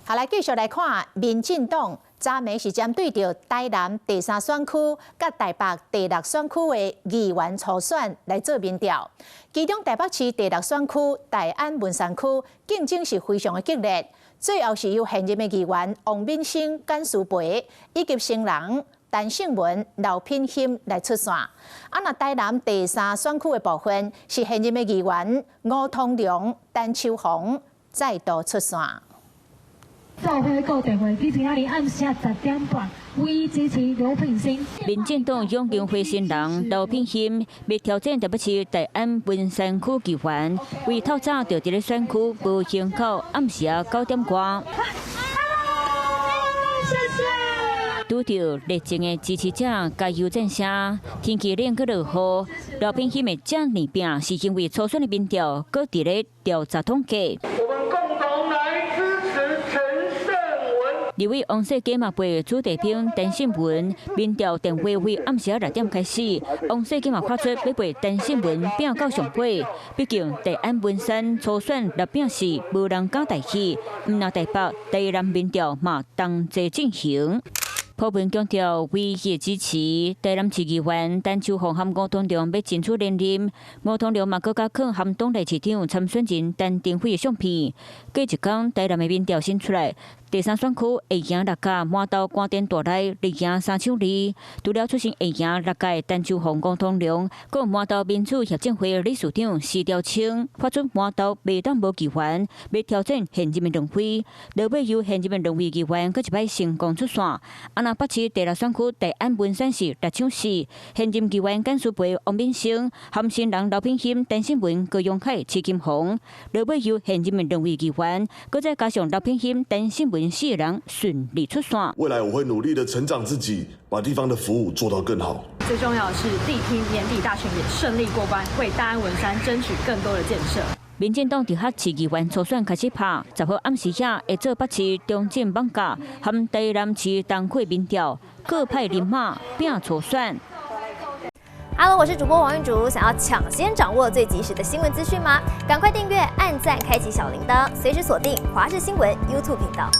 好，来继续来看，民进党昨暝是针对着台南第3选区甲台北第6选区的议员初选来做民调。其中台北市第6选区大安文山区竞争是非常的激烈，最后是由现任的议员王敏生、简书培以及新人陈胜文、刘品欣来出线。那台南第3选区的部分是现任的议员吴通良、陈秋红再度出线。做伙固定会去今仔日暗时10点半，唯一支持刘品欣。民进党勇强会新人刘品欣要挑战台北市大安文山区议员，为透早就伫咧选区步行口暗时9点多。拄到热情的支持者加油赞声，天气冷个落雨，刘品欣的正年饼是因为初选的民调，搁伫咧调查统计。立委王世坚嘛陪主题兵陈胜文民调电话会暗时6点开始，王世坚嘛看出要陪陈胜文拼到上尾，毕竟大安文山初选6饼是无人敢代替，毋那台北第南民调嘛同齐进行。普遍强调唯一的支持，台南市议员陈秋红和吴通良要争取连任。吴通良嘛搁加放含党内市长参选人陈定辉的相片。过一天，台南的民调新出来，第3选区会赢6家，满到关电大内力赢3抢2。除了出现会赢6家的陈秋红、吴通良，搁有满到民主协进会理事长施兆清发出满到未当无议员，要挑战现任的两位，落尾由现任的两位议员搁一摆成功出线。那北市第6选区大安文山市6抢4，现任议员简书培、王敏生、含新人刘品欣、陈胜文、高永凯、徐金红，落尾由现任的两位议员，搁再加上刘品欣、陈胜文4人顺利出线。未来我会努力的成长自己，把地方的服务做到更好。最重要的是，力拼年底大选也顺利过关，为大安文山争取更多的建设。民进党伫市议员初选开始拍，10号暗时下会做北市中正网架和台南市东区民调，各派人马拼初选。Hello， 我是主播王韵竹。想要抢先掌握最及时的新闻资讯吗？赶快订阅、按赞、开启小铃铛，随时锁定华视新闻 YouTube 频道。